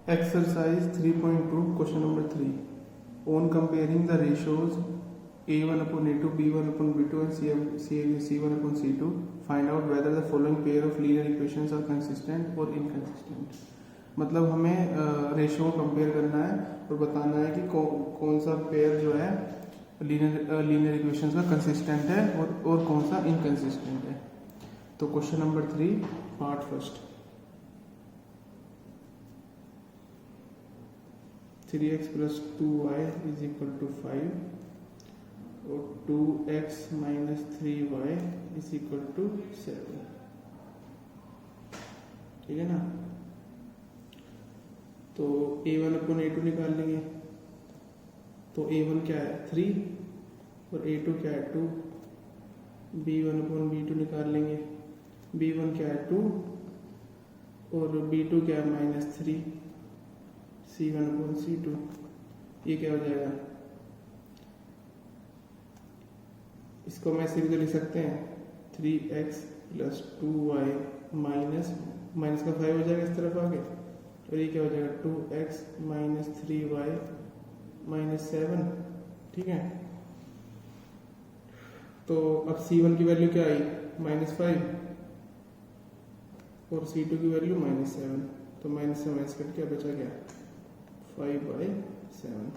Exercise 3.2 question number 3. On comparing the ratios A1 upon A2, B1 upon B2 and C1 upon C2, find out whether the following pair of linear equations are consistent or inconsistent. मतलब हमें ratio को compare करना है और बताना है कि कौन सा पेयर जो है लीनियर इक्वेशंस का कंसिस्टेंट है और कौन सा इनकंसिस्टेंट है. तो question number 3 part first. 3x plus 2y is equal to 5 और 2x minus 3y is equal to 7. ठीक है ना. तो a1 अपॉन a2 निकाल लेंगे. तो a1 क्या है 3 और a2 क्या है 2. b1 अपॉन b2 निकाल लेंगे. b1 क्या है 2 और b2 क्या है -3. C1 अपॉन C2 ये क्या हो जाएगा. इसको मैं सीधे लिख सकते हैं 3x प्लस 2y माइनस का 5 हो जाएगा इस तरफ आगे. और ये क्या हो जाएगा 2x माइनस 3y माइनस 7. ठीक है. तो अब C1 की वैल्यू क्या आई -5 और C2 की वैल्यू -7. तो माइनस से माइनस करके क्या बचा गया 5/7.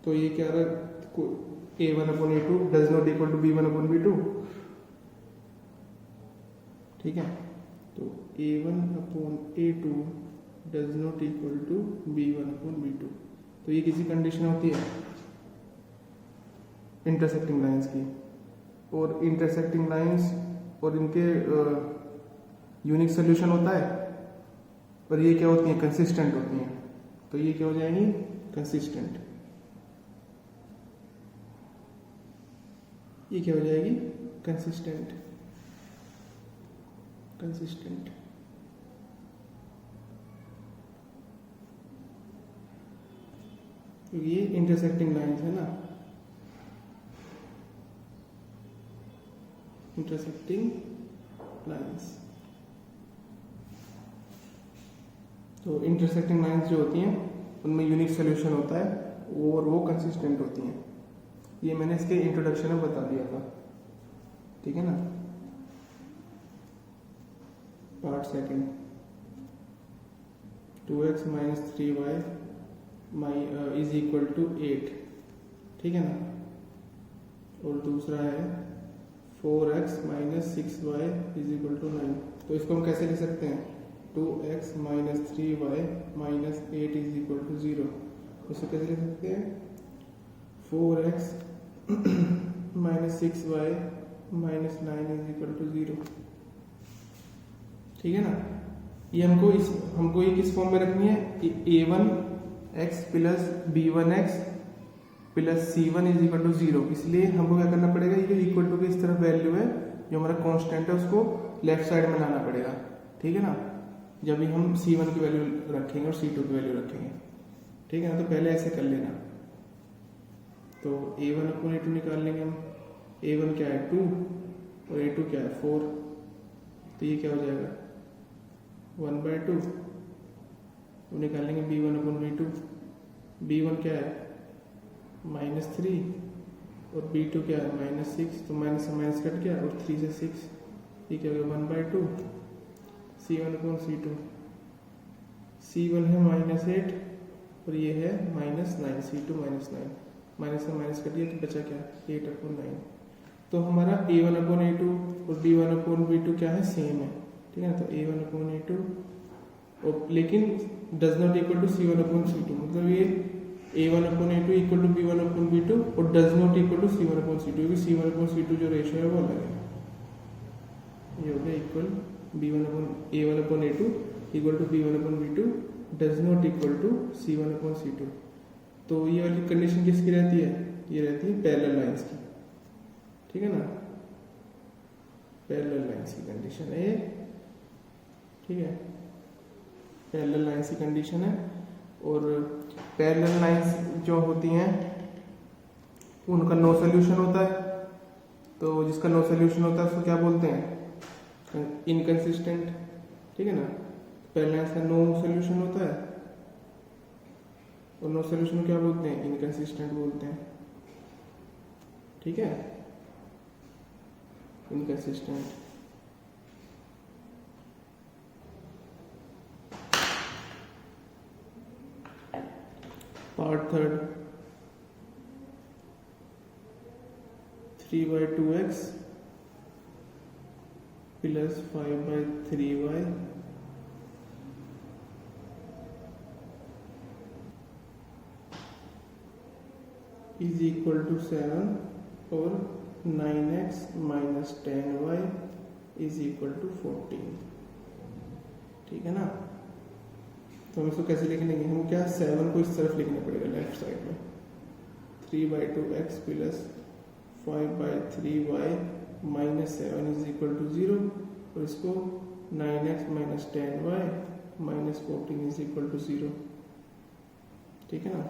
तो ये क्या रहा a1 upon a2 does not equal to b1 upon b2. ठीक है. तो a1 upon a2 does not equal to b1 upon b2. तो ये किसी कंडीशन होती है इंटरसेक्टिंग लाइंस की. और इंटरसेक्टिंग लाइंस और इनके यूनिक सोल्यूशन होता है और ये क्या होती हैं कंसिस्टेंट होती हैं. तो ये क्या हो जाएंगी कंसिस्टेंट. ये क्या हो जाएगी कंसिस्टेंट. कंसिस्टेंट. तो ये इंटरसेक्टिंग लाइंस है ना. Intersecting lines. तो इंटरसेक्टिंग लाइंस जो होती हैं उनमें यूनिक सोल्यूशन होता है और वो कंसिस्टेंट होती हैं. ये मैंने इसके इंट्रोडक्शन में बता दिया था. ठीक है ना. Part second 2x minus 3y is equal to 8. ठीक है ना. और दूसरा है 4x minus 6y is equal to 9. तो इसको हम कैसे लिख सकते हैं 2x minus 3y minus 8 is equal to 0. इसको कैसे लिख सकते हैं 4x minus 6y minus 9 is equal to 0. ठीक है ना. ये हमको ये किस फॉर्म में रखनी है a1x plus b1x plus c1 is equal to 0. इसलिए हमको क्या करना पड़ेगा ये इक्वल टू की इस तरफ वैल्यू है जो हमारा कांस्टेंट है उसको लेफ्ट साइड में लाना पड़ेगा. ठीक है ना. जब भी हम C1 की वैल्यू रखेंगे और C2 की वैल्यू रखेंगे. ठीक है ना. तो पहले ऐसे कर लेना. तो A1 अपॉन A2 निकाल लेंगे हम. A1 क्या है 2 और A2 क्या है 4. तो ये क्या हो जाएगा 1/2. वो निकाल लेंगे B1 अपॉन B2. B1 क्या है -3 और B2 क्या है -6. तो माइनस से माइनस कट गया और 3 से 6. ये क्या हो गया 1/2. C1 upon C2. C1 है -8 और ये है -9. C2 -9. माइनस से माइनस कर दिया तो बचा क्या 8 अपॉन 9. तो हमारा A1 अपॉन A2 और B1 अपॉन B2 क्या है सेम है. ठीक है. तो A1 अपॉन A2 और लेकिन does not equal to C1 upon C2. मतलब ये A1 upon A2 equal to B1 upon B2 और does not equal to C1 upon C2 क्योंकि C1 अपॉन C2 जो रेशियो है वो अलग है. ये हो गया equal B1 upon A1 upon A2 equal to B1 upon B2 does not equal to C1 upon C2. तो ये वाली कंडीशन किसकी रहती है ये रहती है पैरेलल लाइंस की. ठीक है ना. पैरेलल लाइंस की कंडीशन है ये. ठीक है. पैरेलल लाइंस की कंडीशन है. और पैरेलल लाइंस जो होती हैं उनका नो सोल्यूशन होता है. तो जिसका नो सोल्यूशन होता है उसको क्या बोलते हैं इनकंसिस्टेंट, ठीक है ना। पहला आंसर नो सोल्यूशन होता है, और नो सोल्यूशन क्या बोलते हैं, इनकंसिस्टेंट बोलते हैं, ठीक है, inconsistent. Part third, 3/2x plus 5/3y is equal to 7 और 9x minus 10y is equal to 14, ठीक है ना। तो हम इसको कैसे लिख लेंगे, हम क्या 7 को इस तरफ लिखना पड़ेगा लेफ्ट साइड में, 3/2x plus 5/3y minus 7 is equal to 0, और इसको 9x minus 10y minus 14 is equal to 0, ठीक है ना।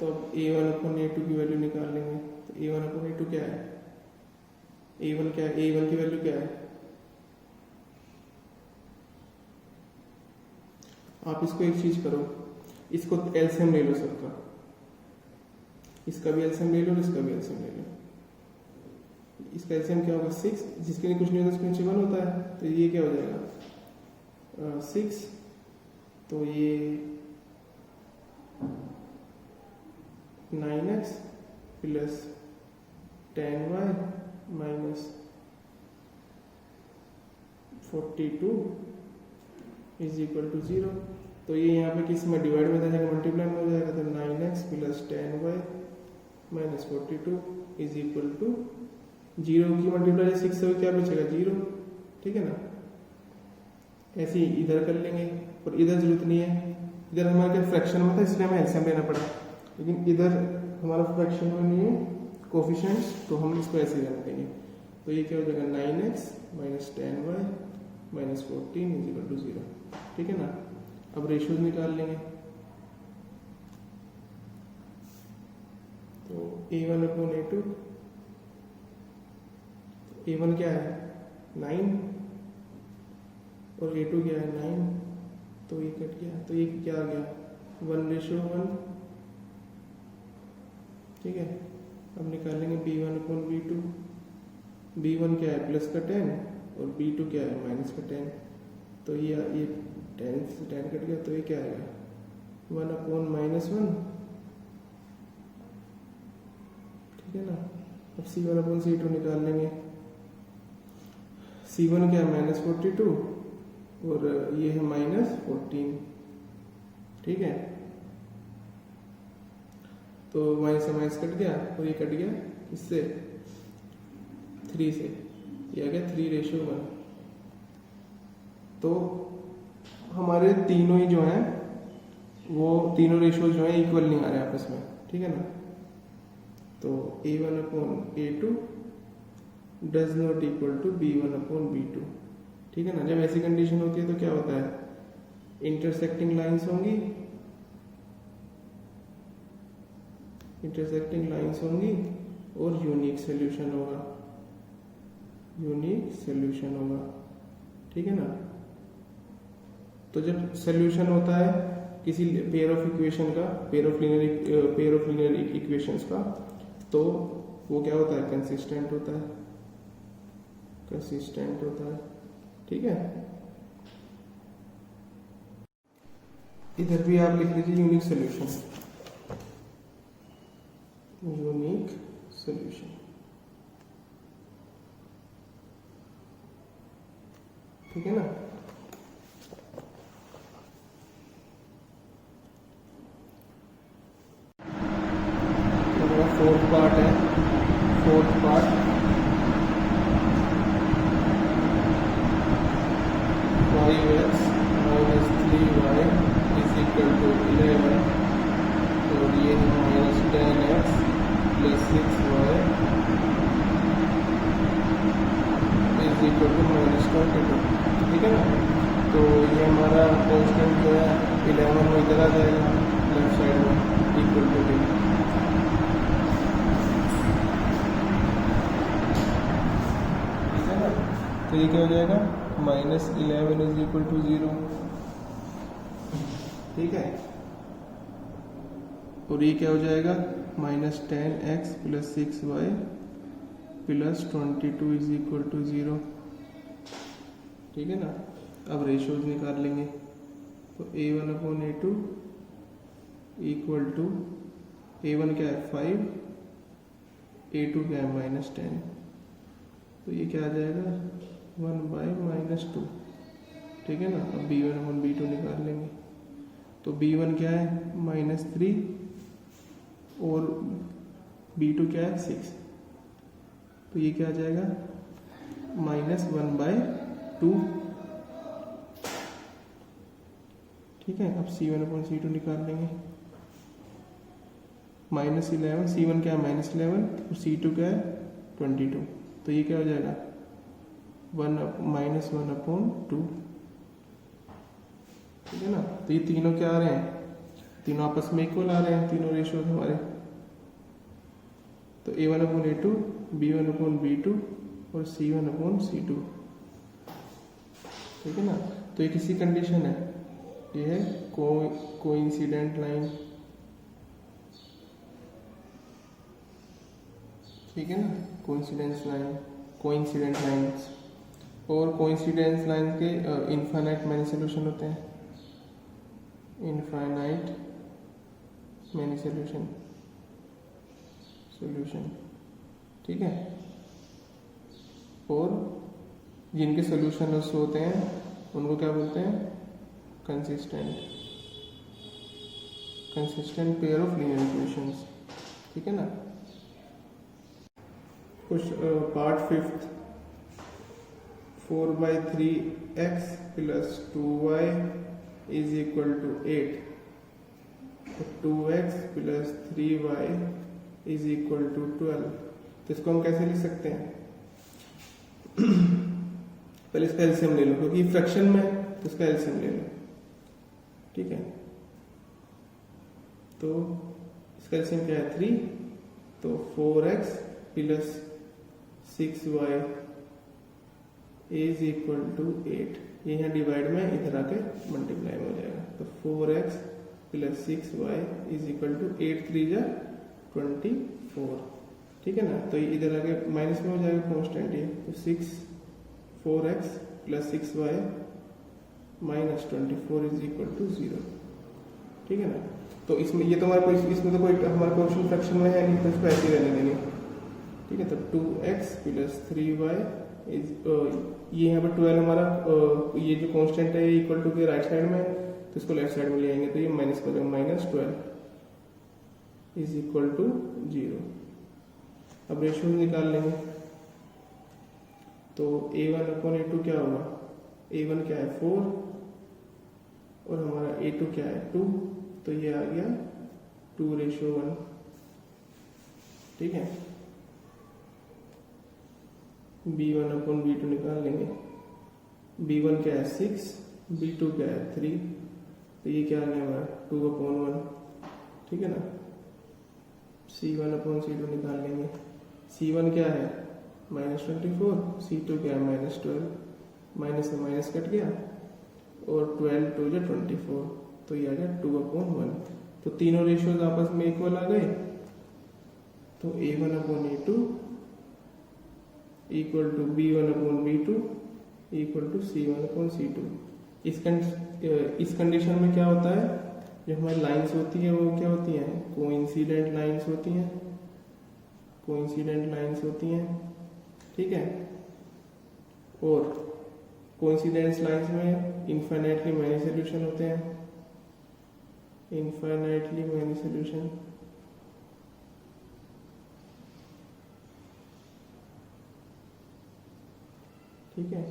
तो अब a1 अपन a2 की वैल्यू निकाल लेंगे। तो a1 अपन a2 क्या है, a1 क्या है, a1 की वैल्यू क्या है, आप इसको एक चीज करो, इसको एलसीएम ले लो सबका, इसका भी एलसीएम ले लो और इसका भी एलसीएम ले लो। इसका एलसीएम क्या होगा 6, जिसके लिए कुछ नहीं होता उसके नीचे 1 होता है, तो ये क्या हो जाएगा 6, तो ये 9x plus 10y minus 42 is equal to 0। तो ये यहाँ पे किस में डिवाइड में जाएगा, मल्टीप्लाई में हो जाएगा, तो 9x plus 10y minus 42 is equal to 0 की मल्टीप्लाई 6 से क्या बचेगा 0, ठीक है ना। ऐसे ही इधर कर लेंगे, और इधर जरूरत नहीं है, इधर हमारे क्या फ्रैक्शन में था इसलिए हमें एलसीएम लेना पड़ा, लेकिन इधर हमारा फ्रैक्शन में नहीं है कोफिशिएंट्स, तो हम इसको ऐसे ही रख देंगे। तो ये क्या हो जाएगा 9x minus 10y minus 14 is equal to 0, ठीक है ना। अब रेशियोज निकाल लेंगे, तो a1 अपॉन a2, a1 क्या है 9 और a2 क्या है 9, तो ये कट गया, तो ये क्या आ गया 1:1, ठीक है। अब निकालेंगे b1 अपॉन b2, b1 क्या है प्लस का 10 और b2 क्या है माइनस का 10, तो ये 10 से 10 कट गया, तो ये क्या आएगा 1 अपॉन -1, ठीक है ना। अब c1 अपॉन c2 निकाल लेंगे, c1 क्या है -42 और ये है -14, ठीक है। तो माइनस से माइनस कट गया और ये कट गया इससे 3 से, ये आ गया 3:1। तो हमारे तीनों ही जो हैं वो तीनों रेशियो जो है इक्वल नहीं आ रहे आपस में, ठीक है ना। तो a1 upon a2 does not equal to b1 upon b2, ठीक है ना। जब ऐसी कंडीशन होती है तो क्या होता है, इंटरसेक्टिंग लाइंस होंगी, और यूनिक सॉल्यूशन होगा, ठीक है ना। तो जब सॉल्यूशन होता है किसी पेयर ऑफ इक्वेशन का, पेयर ऑफ लीनियर इक्वेशंस का, तो वो क्या होता है कंसिस्टेंट होता है, ठीक है। इधर भी आप लिख लीजिए यूनिक सॉल्यूशन, ठीक है ना। फोर्थ पार्ट है, 5x minus 3y is equal to 11, और ये है minus 10x plus 6y is equal to -22, ठीक है ना। तो ये हमारा कॉन्स्टेंट जो है 11 में इधर आ जाएगा लेफ्ट साइड में इक्वल टू 10। तो ये क्या हो जाएगा -11 इज इक्वल टू 0। ठीक है, और ये क्या हो जाएगा -10x plus 6y plus 22 is equal to 0। ठीक है ना। अब रेशियोज निकाल लेंगे, तो a1/a2 इक्वल टू a1 क्या है 5, a2 क्या है -10, तो ये क्या आ जाएगा 1/-2। ठीक है ना। अब b1/b2 निकाल लेंगे, तो b1 क्या है -3 और b2 क्या है 6, तो ये क्या आ जाएगा -1/2। ठीक है, अब c1/c2 निकाल लेंगे, -11, c1 क्या है -11 और c2 क्या है 22, तो ये क्या हो जाएगा -1/2। ठीक है ना। तो ये तीनों क्या आ रहे हैं, तीनों आपस में इक्वल आ रहे हैं, तीनों रेशियो हमारे। तो a1/a2, b1/b2 और c1/c2। ठीक है ना। तो ये किसी कंडीशन है, ये है कोइंसिडेंट लाइन। ठीक है ना, कोइंसिडेंट लाइंस। और कोइंसिडेंस लाइन के इनफाइनाइट मैनी सोल्यूशन होते हैं, इनफाइनाइट मैनी सोल्यूशन। ठीक है, और जिनके सोल्यूशन होते हैं उनको क्या बोलते हैं consistent pair of linear equations. ठीक है ना। कुछ part 5th 4/3x plus 2y is equal to 8, 2x plus 3y is equal to 12। तो इसको हम कैसे लिख सकते हैं पहले इसका एलसीएम ले लो, क्योंकि फ्रैक्शन में तो इसका एलसीएम ले लो। ठीक है, तो इसका एलसीएम क्या है 3, तो 4x plus 6y is equal to 8। ये यहाँ डिवाइड में इधर आके मल्टीप्लाई में हो जाएगा, तो 4x plus 6y is equal to 8 3 जा 24। ठीक है ना। तो ये इधर आके माइनस में हो जाएगा कॉन्स्टेंट ये, तो 4x plus 6y minus 24 is equal to 0। ठीक है ना। तो इसमें ये तो हमारा कोई, इसमें तो कोई हमारा क्वेश्चन फ्रैक्शन में है नहीं, तो इसको ऐसे रहने देंगे। ठीक है, तो 2x प्लस 3y इज, ये यहाँ पर 12 हमारा ये जो कांस्टेंट है ये इक्वल टू के राइट साइड में, तो इसको लेफ्ट साइड में ले आएंगे, तो ये माइनस कर देंगे, -12 इज इक्वल टू 0। अब रेशियो निकाल लेंगे, तो a1/a2 क्या होगा, a1 क्या है 4 और हमारा a2 क्या है 2, तो ये आ गया 2:1। ठीक है, b1/b2 निकाल लेंगे, b1 क्या है 6, b2 क्या है 3, तो ये क्या आ गया हमारा 2/1। ठीक है ना। c1/c2 निकाल लेंगे, c1 क्या है -24, c2 क्या है -12, माइनस से माइनस कट गया और 12 2 जो 24, तो ये आ गया 2/1। तो तीनों रेशियोज आपस में इक्वल आ गए, तो a1/a2 equal to b1/b2 equal to c1/c2। इस कंडीशन में क्या होता है, जो हमारी लाइंस होती है वो क्या होती हैं, कोइंसिडेंट लाइंस होती हैं। ठीक है, और कोइंसिडेंस लाइंस में इनफाइनाइटली मैनी सॉल्यूशन होते हैं, ठीक है,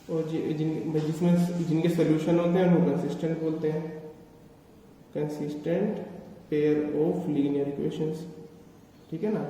और जिसमें जिनके सोल्यूशन होते हैं उनको कंसिस्टेंट बोलते हैं, consistent pair of linear equations. ठीक है ना।